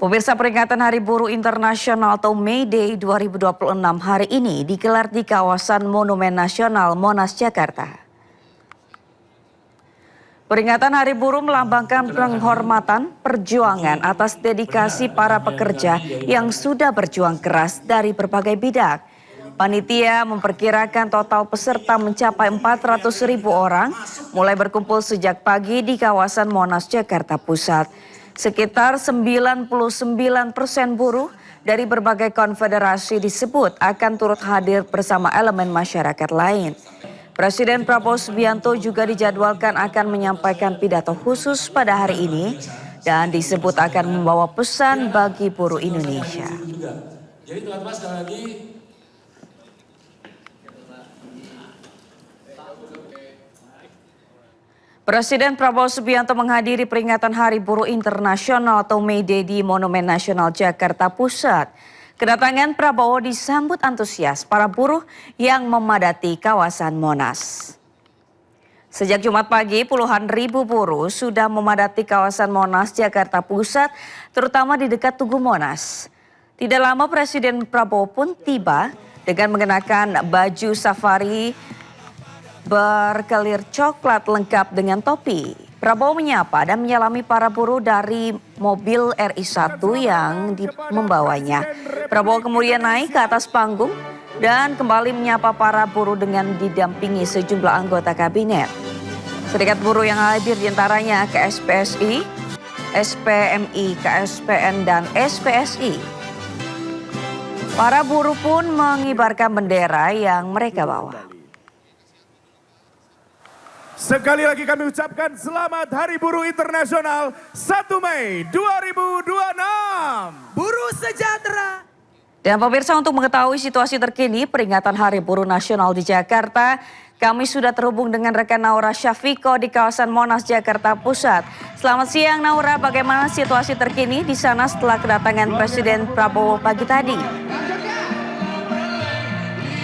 Pemirsa, peringatan Hari Buruh Internasional atau May Day 2026 hari ini digelar di kawasan Monumen Nasional Monas, Jakarta. Peringatan Hari Buruh melambangkan penghormatan perjuangan atas dedikasi para pekerja yang sudah berjuang keras dari berbagai bidang. Panitia memperkirakan total peserta mencapai 400.000 orang mulai berkumpul sejak pagi di kawasan Monas, Jakarta Pusat. Sekitar 99% buruh dari berbagai konfederasi disebut akan turut hadir bersama elemen masyarakat lain. Presiden Prabowo Subianto juga dijadwalkan akan menyampaikan pidato khusus pada hari ini dan disebut akan membawa pesan bagi buruh Indonesia. Jadi teman-teman sekali lagi, Presiden Prabowo Subianto menghadiri peringatan Hari Buruh Internasional atau May Day di Monumen Nasional Jakarta Pusat. Kedatangan Prabowo disambut antusias para buruh yang memadati kawasan Monas. Sejak Jumat pagi, puluhan ribu buruh sudah memadati kawasan Monas, Jakarta Pusat, terutama di dekat Tugu Monas. Tidak lama Presiden Prabowo pun tiba dengan mengenakan baju safari berkelir coklat lengkap dengan topi. Prabowo menyapa dan menyalami para buruh dari mobil RI1 yang membawanya. Prabowo kemudian naik ke atas panggung dan kembali menyapa para buruh dengan didampingi sejumlah anggota kabinet. Serikat buruh yang hadir diantaranya KSPSI, SPMI, KSPN, dan SPSI. Para buruh pun mengibarkan bendera yang mereka bawa. Sekali lagi kami ucapkan selamat Hari Buruh Internasional 1 Mei 2026. Buruh sejahtera. Dan pemirsa, untuk mengetahui situasi terkini peringatan Hari Buruh Nasional di Jakarta, kami sudah terhubung dengan rekan Naura Syafiko di kawasan Monas, Jakarta Pusat. Selamat siang Naura, bagaimana situasi terkini di sana setelah kedatangan Presiden Prabowo pagi tadi?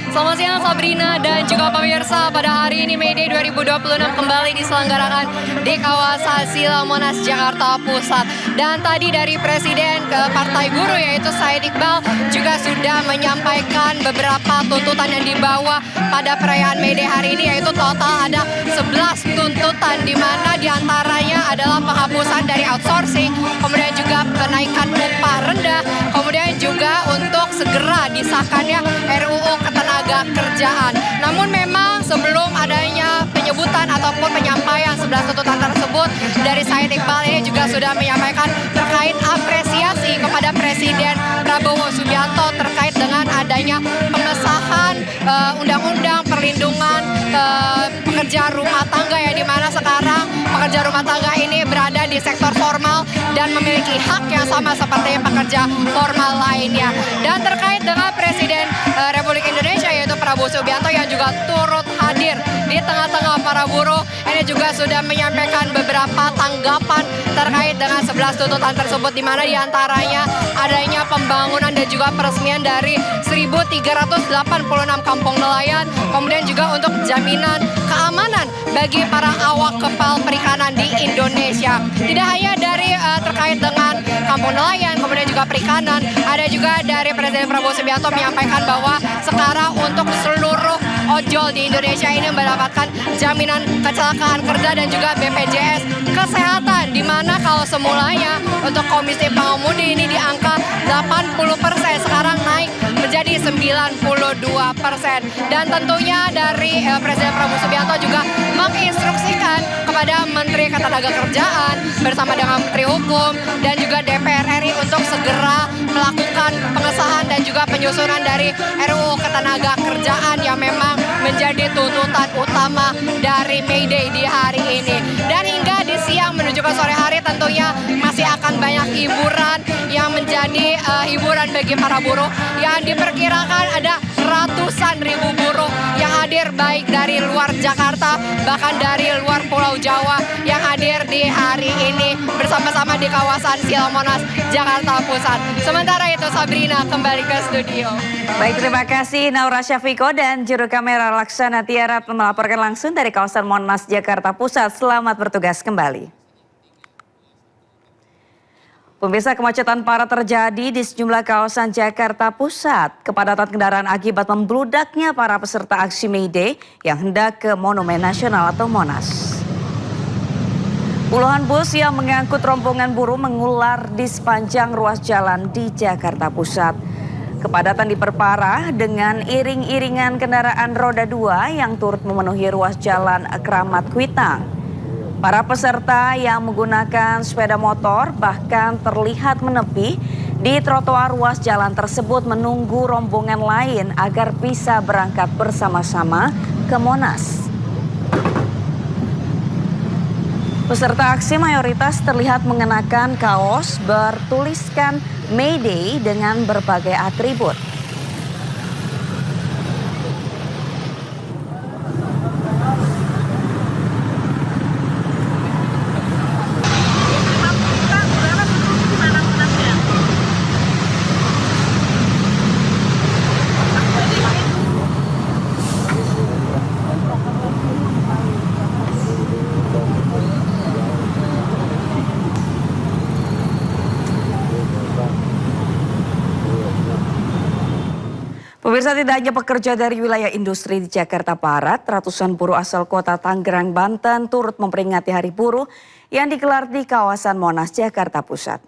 Selamat siang Sabrina dan juga pemirsa, pada hari ini May Day 2026 kembali diselenggarakan di kawasan Silang Monas, Jakarta Pusat. Dan tadi dari Presiden ke Partai Buruh yaitu Said Iqbal juga sudah menyampaikan beberapa tuntutan yang dibawa pada perayaan May Day hari ini, yaitu total ada 11 tuntutan, di mana diantaranya adalah penghapusan dari outsourcing, kemudian juga kenaikan upah rendah, kemudian juga untuk segera disahkannya RUU Ketenaga Kerjaan. Namun memang sebelum adanya penyebutan ataupun penyampaian 11 tuntutan tersebut dari Said Iqbal ini juga sudah menyampaikan terkait apresiasi kepada Presiden Prabowo Subianto terkait dengan adanya pengesahan undang-undang perlindungan pekerja rumah tangga, yang dimana sekarang pekerja rumah tangga ini berada di sektor formal dan memiliki hak yang sama seperti pekerja formal lainnya. Dan terkait dengan Presiden Republik Indonesia yaitu Prabowo Subianto yang juga turut hadir di tengah-tengah para buruh, ini juga sudah menyampaikan beberapa tanggapan terkait dengan 11 tuntutan tersebut, di mana diantaranya adanya pembangunan dan juga peresmian dari 1.386 kampung nelayan, kemudian juga untuk jaminan keamanan bagi para awak kapal perikanan di Indonesia. Tidak hanya dari terkait dengan kampung nelayan, kemudian juga perikanan, ada juga dari Presiden Prabowo Subianto menyampaikan bahwa sekarang untuk seluruh ojol di Indonesia ini mendapatkan jaminan kecelakaan kerja dan juga BPJS Kesehatan, di mana kalau semulanya untuk Komisi Pengemudi ini di angka 80%, sekarang naik menjadi 92%. Dan tentunya dari Presiden Prabowo Subianto juga menginstruksikan kepada Menteri Ketenagakerjaan bersama dengan Menteri Hukum dan juga DPR RI untuk segera melakukan pengesahan dan juga penyusunan dari RUU Ketenagakerjaan yang memang menjadi tuntutan utama dari May Day di hari ini. Dan hingga di siang menuju ke sore hari tentunya masih akan banyak hiburan yang menjadi hiburan bagi para buruh, yang diperkirakan ada ratusan ribu buruh yang hadir baik dari luar Jakarta bahkan dari luar Pulau Jawa yang hadir di hari ini bersama-sama di kawasan Silang Monas, Jakarta Pusat. Sementara itu Sabrina kembali ke studio. Baik, terima kasih Naura Syafiko dan juru kamera Laksana Tiarat melaporkan langsung dari kawasan Monas, Jakarta Pusat. Selamat bertugas kembali. Pemirsa, kemacetan parah terjadi di sejumlah kawasan Jakarta Pusat. Kepadatan kendaraan akibat membludaknya para peserta aksi May Day yang hendak ke Monumen Nasional atau Monas. Puluhan bus yang mengangkut rombongan buruh mengular di sepanjang ruas jalan di Jakarta Pusat. Kepadatan diperparah dengan iring-iringan kendaraan roda 2 yang turut memenuhi ruas jalan Kramat Kuitang. Para peserta yang menggunakan sepeda motor bahkan terlihat menepi di trotoar ruas jalan tersebut menunggu rombongan lain agar bisa berangkat bersama-sama ke Monas. Peserta aksi mayoritas terlihat mengenakan kaos bertuliskan May Day dengan berbagai atribut. Pemirsa, tidak hanya pekerja dari wilayah industri di Jakarta Barat, ratusan buruh asal kota Tangerang, Banten turut memperingati Hari Buruh yang digelar di kawasan Monas, Jakarta Pusat.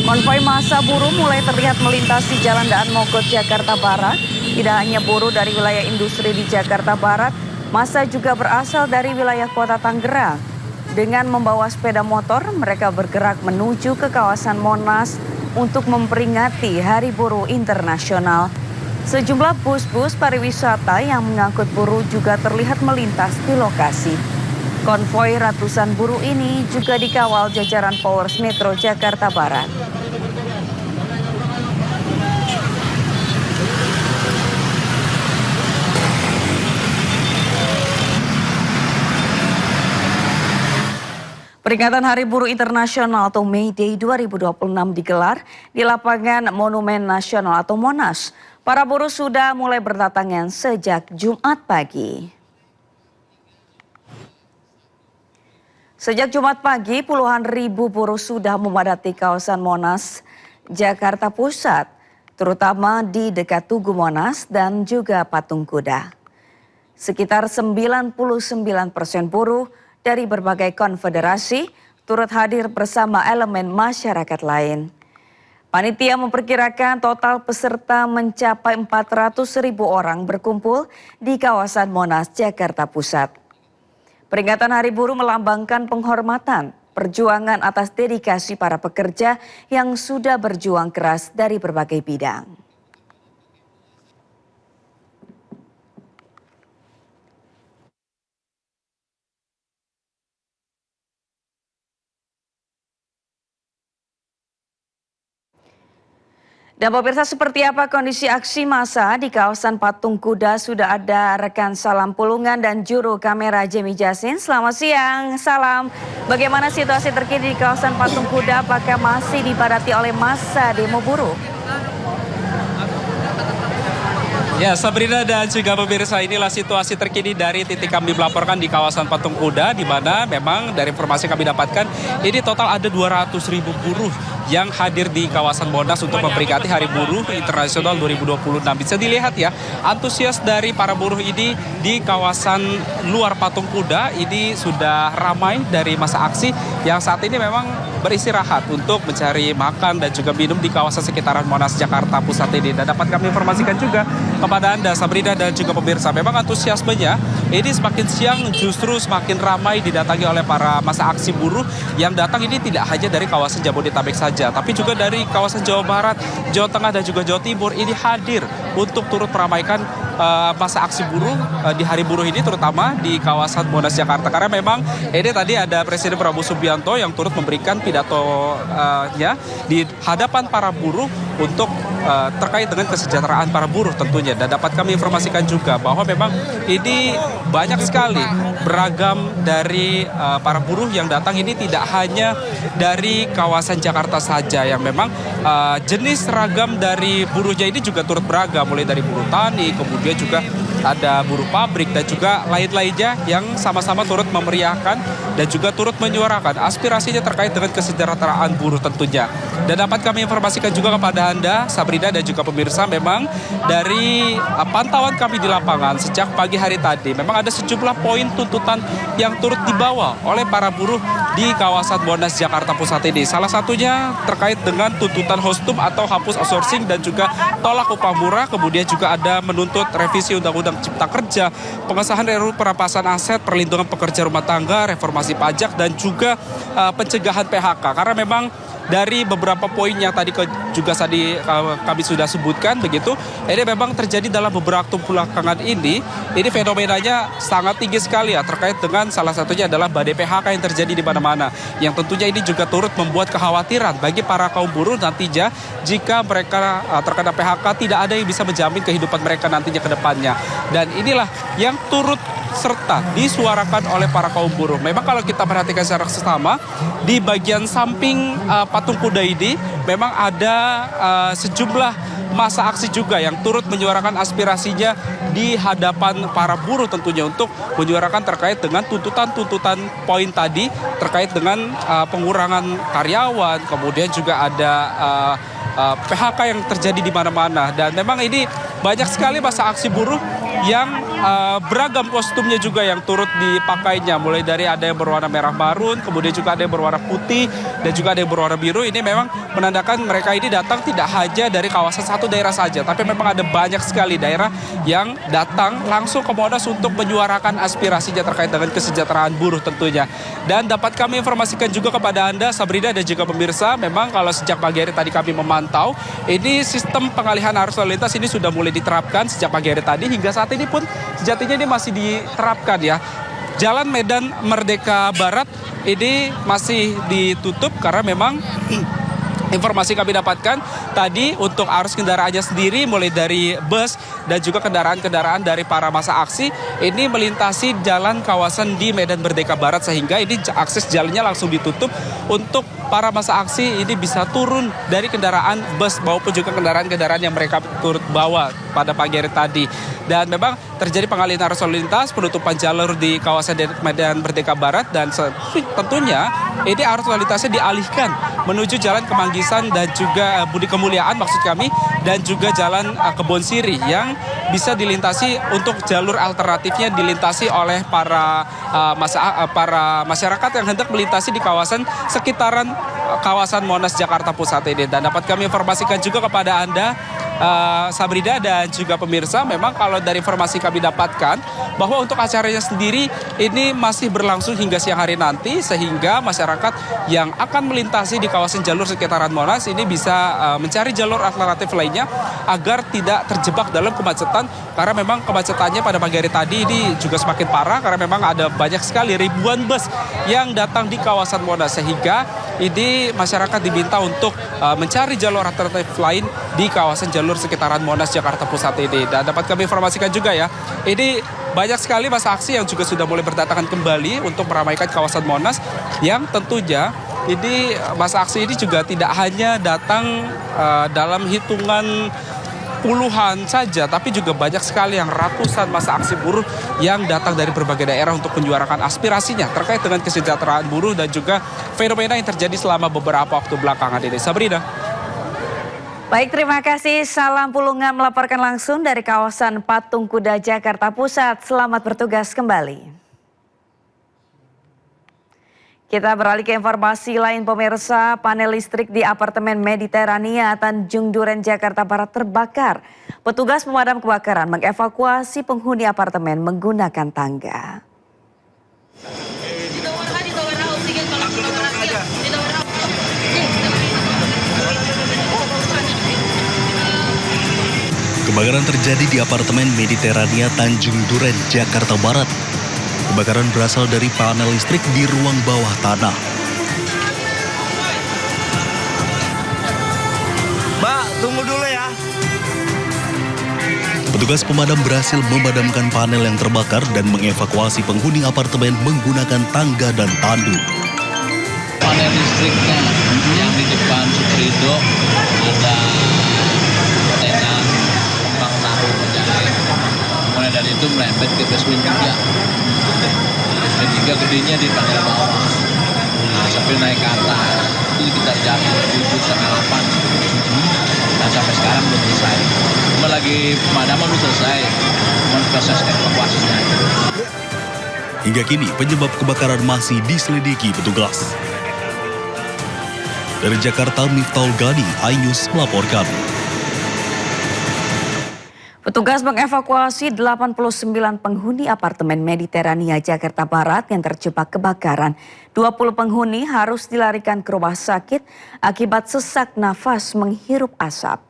Konvoi massa buruh mulai terlihat melintasi Jalan Daan Mogot, Jakarta Barat. Tidak hanya buruh dari wilayah industri di Jakarta Barat, massa juga berasal dari wilayah kota Tangerang. Dengan membawa sepeda motor, mereka bergerak menuju ke kawasan Monas untuk memperingati Hari Buruh Internasional. Sejumlah bus-bus pariwisata yang mengangkut buruh juga terlihat melintas di lokasi. Konvoi ratusan buruh ini juga dikawal jajaran Polres Metro Jakarta Barat. Peringatan Hari Buruh Internasional atau May Day 2026 digelar di lapangan Monumen Nasional atau Monas. Para buruh sudah mulai berdatangan sejak Jumat pagi. Sejak Jumat pagi, puluhan ribu buruh sudah memadati kawasan Monas, Jakarta Pusat, terutama di dekat Tugu Monas dan juga Patung Kuda. Sekitar 99% buruh dari berbagai konfederasi turut hadir bersama elemen masyarakat lain. Panitia memperkirakan total peserta mencapai 400.000 orang berkumpul di kawasan Monas, Jakarta Pusat. Peringatan Hari Buruh melambangkan penghormatan, perjuangan atas dedikasi para pekerja yang sudah berjuang keras dari berbagai bidang. Dan pemirsa, seperti apa kondisi aksi massa di kawasan Patung Kuda? Sudah ada rekan Salam Pulungan dan juru kamera Jemi Jasin. Selamat siang, Salam. Bagaimana situasi terkini di kawasan Patung Kuda? Apakah masih dipadati oleh massa demo buruh? Ya, Sabrina dan juga pemirsa, inilah situasi terkini dari titik kami melaporkan di kawasan Patung Kuda, di mana memang dari informasi kami dapatkan ini total ada 200.000 buruh yang hadir di kawasan Monas untuk memperingati Hari Buruh Internasional 2026. Bisa dilihat ya, antusias dari para buruh ini di kawasan luar Patung Kuda ini sudah ramai dari masa aksi yang saat ini memang beristirahat untuk mencari makan dan juga minum di kawasan sekitaran Monas, Jakarta Pusat ini. Dan dapat kami informasikan juga kepada Anda, Sabrina dan juga pemirsa, memang antusiasmenya ini semakin siang justru semakin ramai didatangi oleh para massa aksi buruh yang datang ini tidak hanya dari kawasan Jabodetabek saja, tapi juga dari kawasan Jawa Barat, Jawa Tengah dan juga Jawa Timur ini hadir untuk turut meramaikan massa aksi buruh di Hari Buruh ini, terutama di kawasan Monas, Jakarta. Karena memang ini tadi ada Presiden Prabowo Subianto yang turut memberikan pidatonya di hadapan para buruh untuk terkait dengan kesejahteraan para buruh tentunya. Dan dapat kami informasikan juga bahwa memang ini banyak sekali beragam dari para buruh yang datang ini, tidak hanya dari kawasan Jakarta saja, yang memang jenis ragam dari buruhnya ini juga turut beragam, mulai dari buruh tani, kemudian juga ada buruh pabrik, dan juga lain-lainnya yang sama-sama turut memeriahkan dan juga turut menyuarakan aspirasinya terkait dengan kesejahteraan buruh tentunya. Dan dapat kami informasikan juga kepada Anda, Sabrina dan juga pemirsa, memang dari pantauan kami di lapangan sejak pagi hari tadi, memang ada sejumlah poin tuntutan yang turut dibawa oleh para buruh di kawasan Monas, Jakarta Pusat ini. Salah satunya terkait dengan tuntutan Hostum atau hapus outsourcing dan juga tolak upah murah, kemudian juga ada menuntut revisi Undang-Undang Cipta Kerja, pengesahan RUU perampasan aset, perlindungan pekerja rumah tangga, reformasi pajak, dan juga pencegahan PHK. Karena memang dari beberapa poin yang tadi juga kami sudah sebutkan begitu, ini memang terjadi dalam beberapa waktu belakangan ini fenomenanya sangat tinggi sekali ya, terkait dengan salah satunya adalah badai PHK yang terjadi di mana-mana, yang tentunya ini juga turut membuat kekhawatiran bagi para kaum buruh nantinya jika mereka terkena PHK, tidak ada yang bisa menjamin kehidupan mereka nantinya ke depannya. Dan inilah yang turut serta disuarakan oleh para kaum buruh. Memang kalau kita perhatikan secara seksama, di bagian samping patung kuda ini memang ada sejumlah masa aksi juga yang turut menyuarakan aspirasinya di hadapan para buruh tentunya untuk menyuarakan terkait dengan tuntutan-tuntutan poin tadi terkait dengan pengurangan karyawan, kemudian juga ada PHK yang terjadi di mana-mana. Dan memang ini banyak sekali masa aksi buruh yang beragam kostumnya juga yang turut dipakainya, mulai dari ada yang berwarna merah marun, kemudian juga ada yang berwarna putih, dan juga ada yang berwarna biru. Ini memang menandakan mereka ini datang tidak hanya dari kawasan satu daerah saja, tapi memang ada banyak sekali daerah yang datang langsung ke Monas untuk menyuarakan aspirasinya terkait dengan kesejahteraan buruh tentunya. Dan dapat kami informasikan juga kepada Anda, Sabrina dan juga pemirsa, memang kalau sejak pagi hari tadi kami memantau, ini sistem pengalihan arus lalu lintas ini sudah mulai diterapkan sejak pagi hari tadi, hingga saat ini pun sejatinya ini masih diterapkan ya. Jalan Medan Merdeka Barat ini masih ditutup karena memang informasi kami dapatkan tadi untuk arus kendaraannya sendiri, mulai dari bus dan juga kendaraan-kendaraan dari para masa aksi ini melintasi jalan kawasan di Medan Merdeka Barat, sehingga ini akses jalannya langsung ditutup untuk para masa aksi ini bisa turun dari kendaraan bus maupun juga kendaraan-kendaraan yang mereka turut bawa pada pagi hari tadi. Dan memang terjadi pengalihan arus lalu lintas, penutupan jalur di kawasan Medan Merdeka Barat, dan tentunya ini arus lalu lintasnya dialihkan menuju Jalan Kemanggisan dan juga Budi Kemuliaan maksud kami, dan juga Jalan Kebon Siri yang bisa dilintasi untuk jalur alternatifnya dilintasi oleh para masyarakat yang hendak melintasi di kawasan sekitaran kawasan Monas, Jakarta Pusat ini. Dan dapat kami informasikan juga kepada Anda, Sabrina dan juga pemirsa, memang kalau dari informasi kami dapatkan bahwa untuk acaranya sendiri ini masih berlangsung hingga siang hari nanti, sehingga masyarakat yang akan melintasi di kawasan jalur sekitaran Monas ini bisa mencari jalur alternatif lainnya agar tidak terjebak dalam kemacetan, karena memang kemacetannya pada pagi hari tadi ini juga semakin parah karena memang ada banyak sekali ribuan bus yang datang di kawasan Monas, sehingga ini masyarakat diminta untuk mencari jalur alternatif lain di kawasan jalur sekitaran Monas, Jakarta Pusat ini. Dan dapat kami informasikan juga ya, ini banyak sekali masa aksi yang juga sudah mulai berdatangan kembali untuk meramaikan kawasan Monas, yang tentunya ini masa aksi ini juga tidak hanya datang dalam hitungan puluhan saja, tapi juga banyak sekali yang ratusan masa aksi buruh yang datang dari berbagai daerah untuk menyuarakan aspirasinya terkait dengan kesejahteraan buruh dan juga fenomena yang terjadi selama beberapa waktu belakangan ini. Sabrina. Baik, terima kasih. Salam Pulungan melaporkan langsung dari kawasan Patung Kuda, Jakarta Pusat. Selamat bertugas kembali. Kita beralih ke informasi lain, pemirsa. Panel listrik di apartemen Mediterania Tanjung Duren, Jakarta Barat terbakar. Petugas pemadam kebakaran mengevakuasi penghuni apartemen menggunakan tangga. Kebakaran terjadi di apartemen Mediterania Tanjung Duren, Jakarta Barat. Kebakaran berasal dari panel listrik di ruang bawah tanah. Mbak, tunggu dulu ya. Petugas pemadam berhasil memadamkan panel yang terbakar dan mengevakuasi penghuni apartemen menggunakan tangga dan tandu. Panel listriknya yang di depan Suprido ada tenan kembang tahu menjahit. Mulai dari dan itu merembet ke basement 3. Basement 3 gedenya di panel bawah. Sampai naik ke atas, itu sekitar jam 7:30-8. Dan sampai sekarang belum selesai. Cuma lagi pemadaman belum selesai, cuma proses evakuasinya. Hingga kini penyebab kebakaran masih diselidiki petugas. Dari Jakarta, Miftahul Gani, iNews melaporkan. Petugas mengevakuasi 89 penghuni apartemen Mediterania Jakarta Barat yang terjebak kebakaran. 20 penghuni harus dilarikan ke rumah sakit akibat sesak nafas menghirup asap.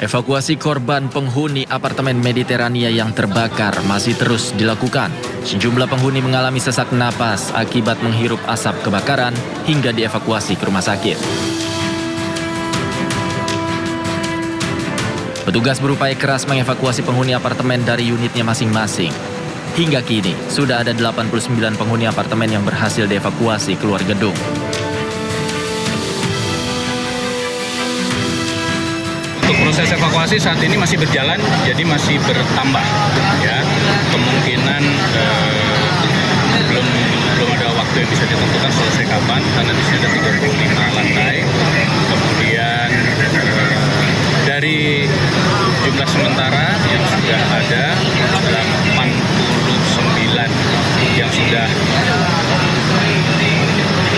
Evakuasi korban penghuni apartemen Mediterania yang terbakar masih terus dilakukan. Sejumlah penghuni mengalami sesak napas akibat menghirup asap kebakaran hingga dievakuasi ke rumah sakit. Petugas berupaya keras mengevakuasi penghuni apartemen dari unitnya masing-masing. Hingga kini, sudah ada 89 penghuni apartemen yang berhasil dievakuasi keluar gedung. Untuk proses evakuasi saat ini masih berjalan, jadi masih bertambah. Ya, kemungkinan belum ada waktu yang bisa ditentukan selesai kapan, karena di sini ada 35 lantai. Kemudian dari jumlah sementara yang sudah ada adalah 49 yang sudah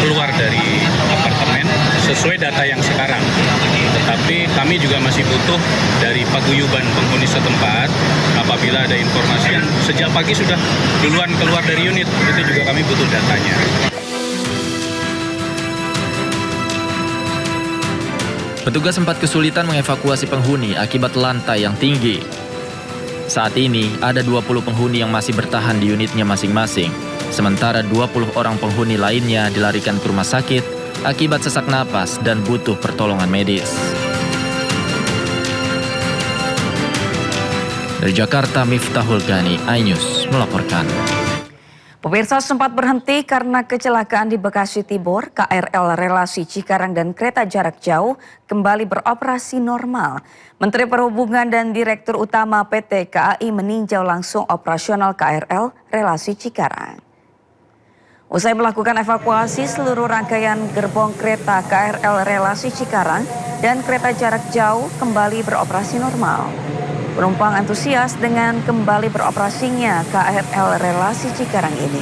keluar dari apartemen sesuai data yang sekarang. Tetapi kami juga masih butuh dari paguyuban penghuni setempat apabila ada informasi yang sejak pagi sudah duluan keluar dari unit, itu juga kami butuh datanya. Petugas sempat kesulitan mengevakuasi penghuni akibat lantai yang tinggi. Saat ini ada 20 penghuni yang masih bertahan di unitnya masing-masing. Sementara 20 orang penghuni lainnya dilarikan ke rumah sakit akibat sesak napas dan butuh pertolongan medis. Dari Jakarta, Miftahul Gani, iNews melaporkan. Pemirsa, sempat berhenti karena kecelakaan di Bekasi Timur, KRL relasi Cikarang dan kereta jarak jauh kembali beroperasi normal. Menteri Perhubungan dan Direktur Utama PT KAI meninjau langsung operasional KRL relasi Cikarang. Usai melakukan evakuasi seluruh rangkaian gerbong kereta KRL relasi Cikarang dan kereta jarak jauh kembali beroperasi normal. Penumpang antusias dengan kembali beroperasinya KRL relasi Cikarang ini.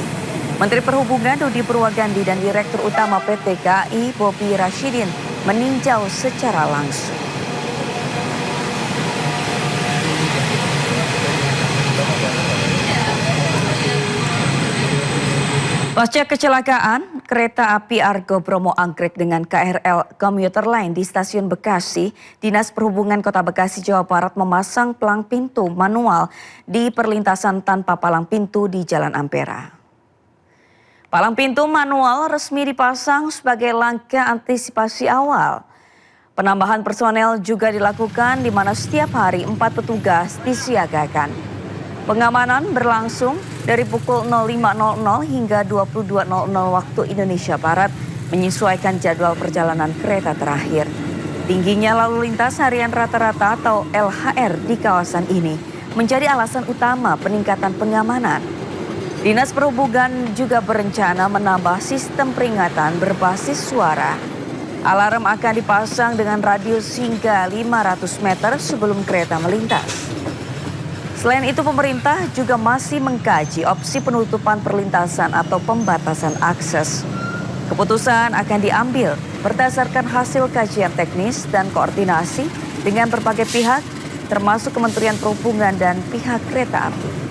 Menteri Perhubungan Dudi Purwagandi dan Direktur Utama PT KAI Bobi Rashidin meninjau secara langsung. Pasca kecelakaan, kereta api Argo Bromo anggrek dengan KRL Komuter Line di stasiun Bekasi, Dinas Perhubungan Kota Bekasi, Jawa Barat memasang palang pintu manual di perlintasan tanpa palang pintu di Jalan Ampera. Palang pintu manual resmi dipasang sebagai langkah antisipasi awal. Penambahan personel juga dilakukan di mana setiap hari 4 petugas disiagakan. Pengamanan berlangsung dari pukul 05.00 hingga 22.00 waktu Indonesia Barat menyesuaikan jadwal perjalanan kereta terakhir. Tingginya lalu lintas harian rata-rata atau LHR di kawasan ini menjadi alasan utama peningkatan pengamanan. Dinas Perhubungan juga berencana menambah sistem peringatan berbasis suara. Alarm akan dipasang dengan radius hingga 500 meter sebelum kereta melintas. Selain itu, pemerintah juga masih mengkaji opsi penutupan perlintasan atau pembatasan akses. Keputusan akan diambil berdasarkan hasil kajian teknis dan koordinasi dengan berbagai pihak, termasuk Kementerian Perhubungan dan pihak kereta api.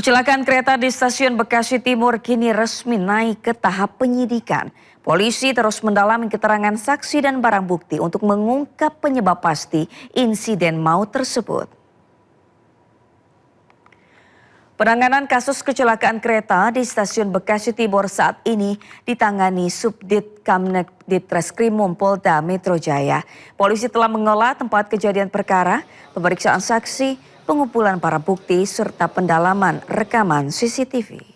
Kecelakaan kereta di stasiun Bekasi Timur kini resmi naik ke tahap penyidikan. Polisi terus mendalami keterangan saksi dan barang bukti untuk mengungkap penyebab pasti insiden maut tersebut. Penanganan kasus kecelakaan kereta di stasiun Bekasi Timur saat ini ditangani Subdit Kamnek Ditreskrimum Polda Metro Jaya. Polisi telah mengolah tempat kejadian perkara, pemeriksaan saksi, pengumpulan para bukti, serta pendalaman rekaman CCTV.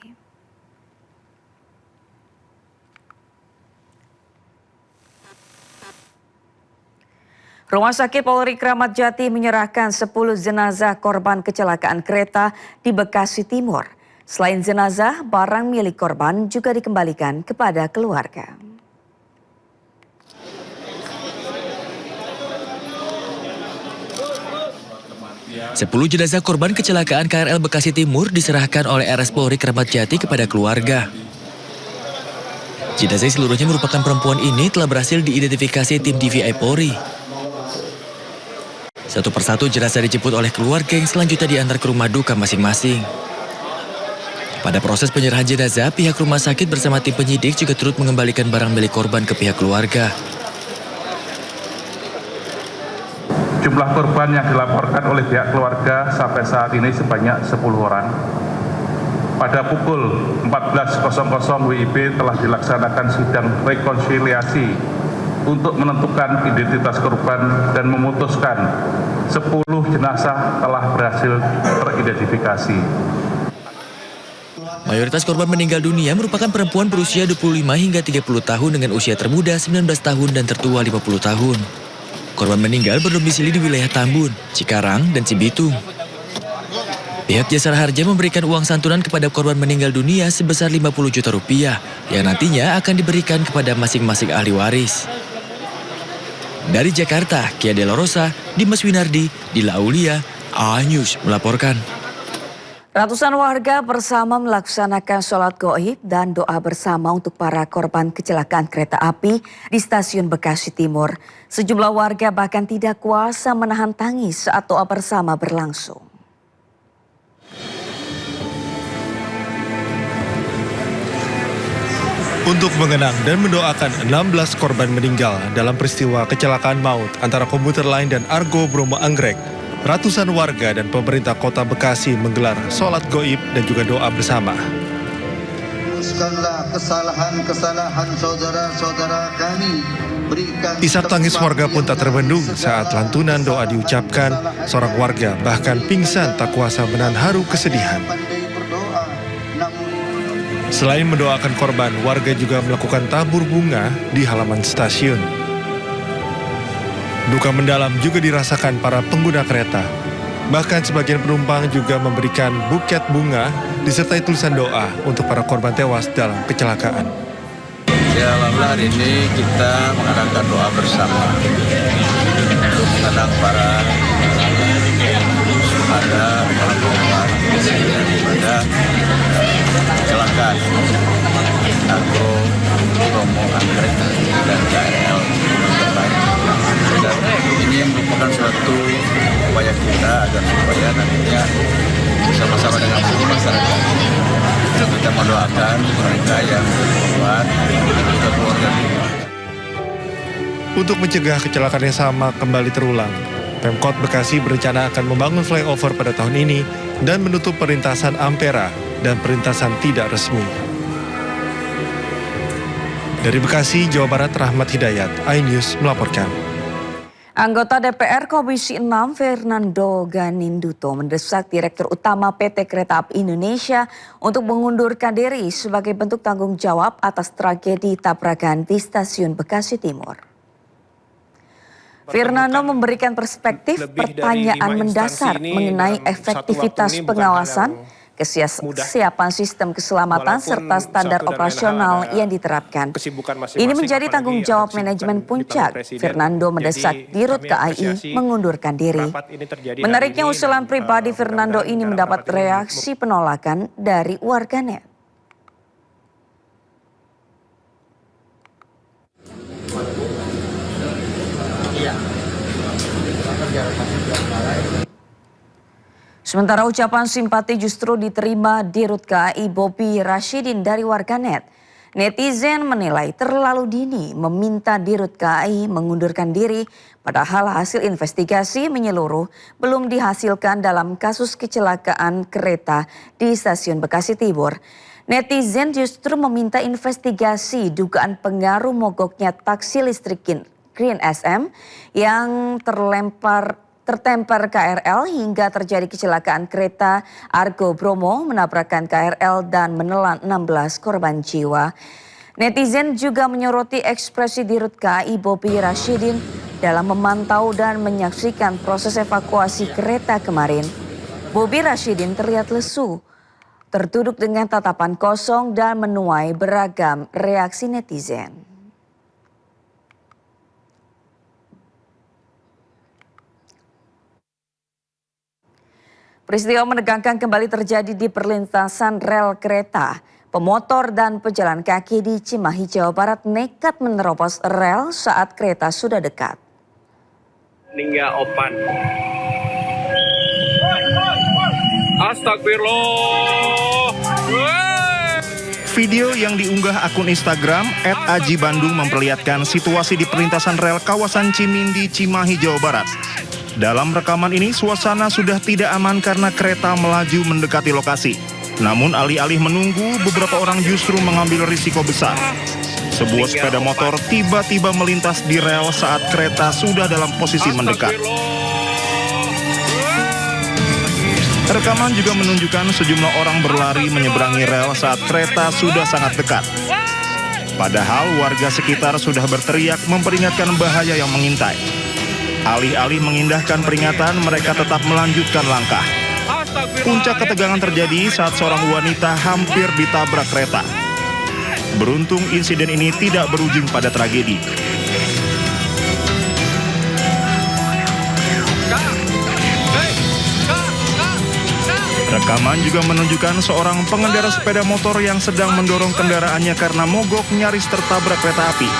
Rumah Sakit Polri Kramat Jati menyerahkan 10 jenazah korban kecelakaan kereta di Bekasi Timur. Selain jenazah, barang milik korban juga dikembalikan kepada keluarga. Sepuluh jenazah korban kecelakaan KRL Bekasi Timur diserahkan oleh RS Polri Kramat Jati kepada keluarga. Jenazah seluruhnya merupakan perempuan ini telah berhasil diidentifikasi tim DVI Polri. Satu persatu jenazah dijemput oleh keluarga yang selanjutnya diantar ke rumah duka masing-masing. Pada proses penyerahan jenazah, pihak rumah sakit bersama tim penyidik juga turut mengembalikan barang milik korban ke pihak keluarga. Jumlah korban yang dilaporkan oleh pihak keluarga sampai saat ini sebanyak 10 orang. Pada pukul 14.00 WIB telah dilaksanakan sidang rekonsiliasi untuk menentukan identitas korban dan memutuskan 10 jenazah telah berhasil teridentifikasi. Mayoritas korban meninggal dunia merupakan perempuan berusia 25 hingga 30 tahun dengan usia termuda 19 tahun dan tertua 50 tahun. Korban meninggal berdomisili di wilayah Tambun, Cikarang, dan Cibitung. Pihak Jasara Harja memberikan uang santunan kepada korban meninggal dunia sebesar 50 juta rupiah yang nantinya akan diberikan kepada masing-masing ahli waris. Dari Jakarta, Kia De La Rosa, Dimas Winardi, Dila Aulia, A-News melaporkan. Ratusan warga bersama melaksanakan sholat gaib dan doa bersama untuk para korban kecelakaan kereta api di stasiun Bekasi Timur. Sejumlah warga bahkan tidak kuasa menahan tangis saat doa bersama berlangsung. Untuk mengenang dan mendoakan 16 korban meninggal dalam peristiwa kecelakaan maut antara komuter lain dan Argo Bromo Anggrek, ratusan warga dan pemerintah kota Bekasi menggelar sholat gaib dan juga doa bersama. Hapuskanlah kesalahan-kesalahan saudara-saudara kami. Isak tangis warga pun tak terbendung saat lantunan doa diucapkan. Seorang warga bahkan pingsan tak kuasa menahan haru kesedihan. Selain mendoakan korban, warga juga melakukan tabur bunga di halaman stasiun. Duka mendalam juga dirasakan para pengguna kereta. Bahkan sebagian penumpang juga memberikan buket bunga disertai tulisan doa untuk para korban tewas dalam kecelakaan. Ya, alhamdulillah hari ini kita mengadakan doa bersama untuk mengenang para syuhada, para korban daripada kecelakaan Argo Bromo Anggrek dan KRL. Dan ini merupakan suatu upaya kita agar supaya nantinya bersama-sama dengan seluruh masyarakat kita mendoakan mereka yang berkorban dan juga keluarga. Untuk mencegah kecelakaan yang sama kembali terulang, Pemkot Bekasi berencana akan membangun flyover pada tahun ini dan menutup perlintasan Ampera dan perlintasan tidak resmi. Dari Bekasi, Jawa Barat, Rahmat Hidayat, iNews melaporkan. Anggota DPR Komisi 6 Fernando Ganinduto mendesak Direktur Utama PT Kereta Api Indonesia untuk mengundurkan diri sebagai bentuk tanggung jawab atas tragedi tabrakan di stasiun Bekasi Timur. Fernando memberikan perspektif pertanyaan mendasar mengenai efektivitas pengawasan, kesiapan sistem keselamatan serta standar operasional yang diterapkan. Ini menjadi tanggung jawab manajemen Puncak. Fernando mendesak Dirut KAI mengundurkan diri. Menariknya usulan pribadi Fernando ini mendapat reaksi penolakan dari warganet. Sementara ucapan simpati justru diterima Dirut KAI Bobi Rashidin dari warganet. Netizen menilai terlalu dini meminta Dirut KAI mengundurkan diri, padahal hasil investigasi menyeluruh belum dihasilkan dalam kasus kecelakaan kereta di stasiun Bekasi Timur. Netizen justru meminta investigasi dugaan pengaruh mogoknya taksi listrik Green SM yang tertempar KRL hingga terjadi kecelakaan kereta Argo Bromo menabrakkan KRL dan menelan 16 korban jiwa. Netizen juga menyoroti ekspresi Dirut KAI Bobi Rashidin dalam memantau dan menyaksikan proses evakuasi kereta kemarin. Bobi Rashidin terlihat lesu, terduduk dengan tatapan kosong dan menuai beragam reaksi netizen. Peristiwa menegangkan kembali terjadi di perlintasan rel kereta. Pemotor dan pejalan kaki di Cimahi, Jawa Barat nekat menerobos rel saat kereta sudah dekat. Ningga opan. Astagfirullah. Video yang diunggah akun Instagram @ajibandung memperlihatkan situasi di perlintasan rel kawasan Cimindi, Cimahi, Jawa Barat. Dalam rekaman ini, suasana sudah tidak aman karena kereta melaju mendekati lokasi. Namun alih-alih menunggu, beberapa orang justru mengambil risiko besar. Sebuah sepeda motor tiba-tiba melintas di rel saat kereta sudah dalam posisi mendekat. Rekaman juga menunjukkan sejumlah orang berlari menyeberangi rel saat kereta sudah sangat dekat. Padahal warga sekitar sudah berteriak memperingatkan bahaya yang mengintai. Alih-alih mengindahkan peringatan, mereka tetap melanjutkan langkah. Puncak ketegangan terjadi saat seorang wanita hampir ditabrak kereta. Beruntung insiden ini tidak berujung pada tragedi. Rekaman juga menunjukkan seorang pengendara sepeda motor yang sedang mendorong kendaraannya karena mogok nyaris tertabrak kereta api.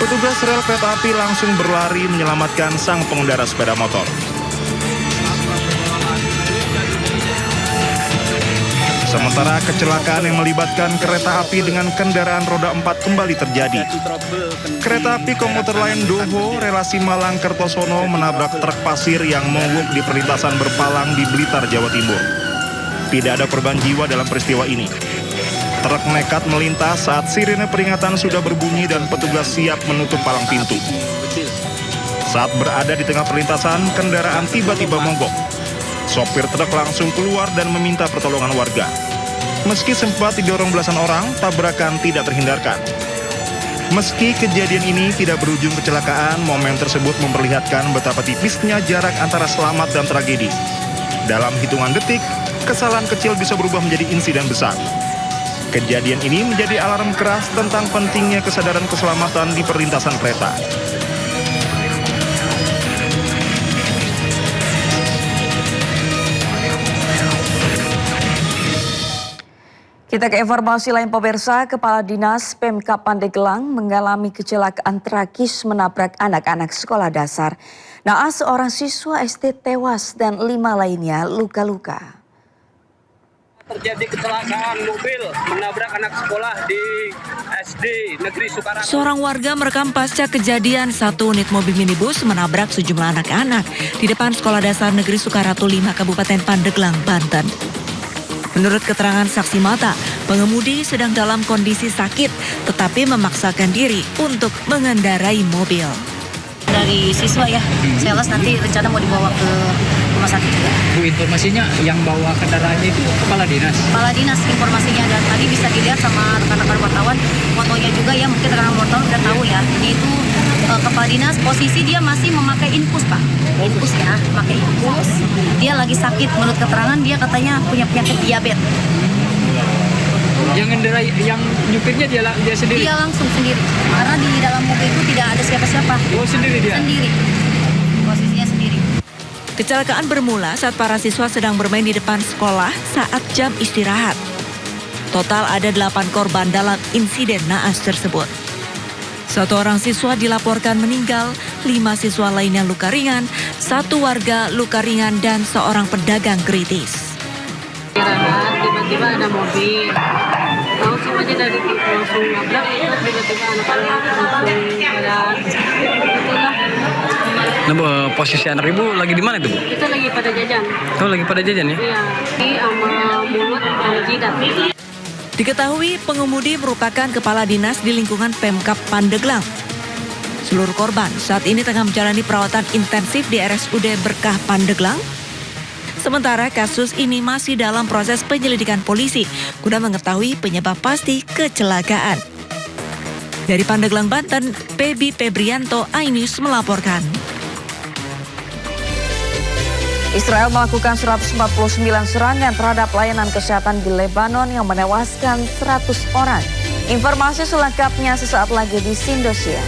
Petugas rel kereta api langsung berlari menyelamatkan sang pengendara sepeda motor. Sementara kecelakaan yang melibatkan kereta api dengan kendaraan roda 4 kembali terjadi. Kereta api komuter lain Doho relasi Malang Kertosono menabrak truk pasir yang mogok di perlintasan Berpalang di Blitar, Jawa Timur. Tidak ada korban jiwa dalam peristiwa ini. Truk nekat melintas saat sirine peringatan sudah berbunyi dan petugas siap menutup palang pintu. Saat berada di tengah perlintasan, kendaraan tiba-tiba mogok. Sopir truk langsung keluar dan meminta pertolongan warga. Meski sempat didorong belasan orang, tabrakan tidak terhindarkan. Meski kejadian ini tidak berujung kecelakaan, momen tersebut memperlihatkan betapa tipisnya jarak antara selamat dan tragedi. Dalam hitungan detik, kesalahan kecil bisa berubah menjadi insiden besar. Kejadian ini menjadi alarm keras tentang pentingnya kesadaran keselamatan di perlintasan kereta. Kita ke informasi lain pemirsa, Kepala Dinas Pemkab Pandeglang mengalami kecelakaan tragis menabrak anak-anak sekolah dasar. Naas seorang siswa SD tewas dan 5 lainnya luka-luka. Terjadi kecelakaan mobil menabrak anak sekolah di SD Negeri Sukaratu. Seorang warga merekam pasca kejadian satu unit mobil minibus menabrak sejumlah anak-anak di depan Sekolah Dasar Negeri Sukaratu 5 Kabupaten Pandeglang, Banten. Menurut keterangan saksi mata, pengemudi sedang dalam kondisi sakit tetapi memaksakan diri untuk mengendarai mobil. Dari siswa ya, sales nanti rencana mau dibawa ke rumah sakit juga. Bu, informasinya yang bawa kendaraannya itu kepala dinas? Kepala dinas informasinya, dan tadi bisa dilihat sama rekan-rekan wartawan, fotonya juga ya, mungkin rekan wartawan udah tahu ya. Ini itu kepala dinas, posisi dia masih memakai infus Pak. Infus ya, pakai infus. Dia lagi sakit, menurut keterangan dia katanya punya penyakit diabetes. Yang ngendarai, yang nyupirnya dia sendiri? Dia langsung sendiri, karena di dalam mobil itu tidak ada siapa-siapa. Oh, sendiri dia? Sendiri, posisinya sendiri. Kecelakaan bermula saat para siswa sedang bermain di depan sekolah saat jam istirahat. Total ada 8 korban dalam insiden naas tersebut. 1 orang siswa dilaporkan meninggal, 5 siswa lainnya luka ringan, 1 warga luka ringan, dan seorang pedagang kritis. Tiba-tiba ada mobil, tahu sih aja dari langsung nabrak, tiba-tiba anak-anak langsung pada itulah. Nah, Bu, posisi anak ibu lagi di mana itu, Bu? Itu lagi pada jajan. Oh, lagi pada jajan ya? Iya, di sama mulut sama jidat. Diketahui pengemudi merupakan kepala dinas di lingkungan Pemkab Pandeglang. Seluruh korban saat ini tengah menjalani perawatan intensif di RSUD Berkah Pandeglang. Sementara kasus ini masih dalam proses penyelidikan polisi guna mengetahui penyebab pasti kecelakaan. Dari Pandeglang, Banten, Pebi Febrianto, iNews melaporkan. Israel melakukan 149 serangan terhadap layanan kesehatan di Lebanon yang menewaskan 100 orang. Informasi selengkapnya sesaat lagi di Indosiar.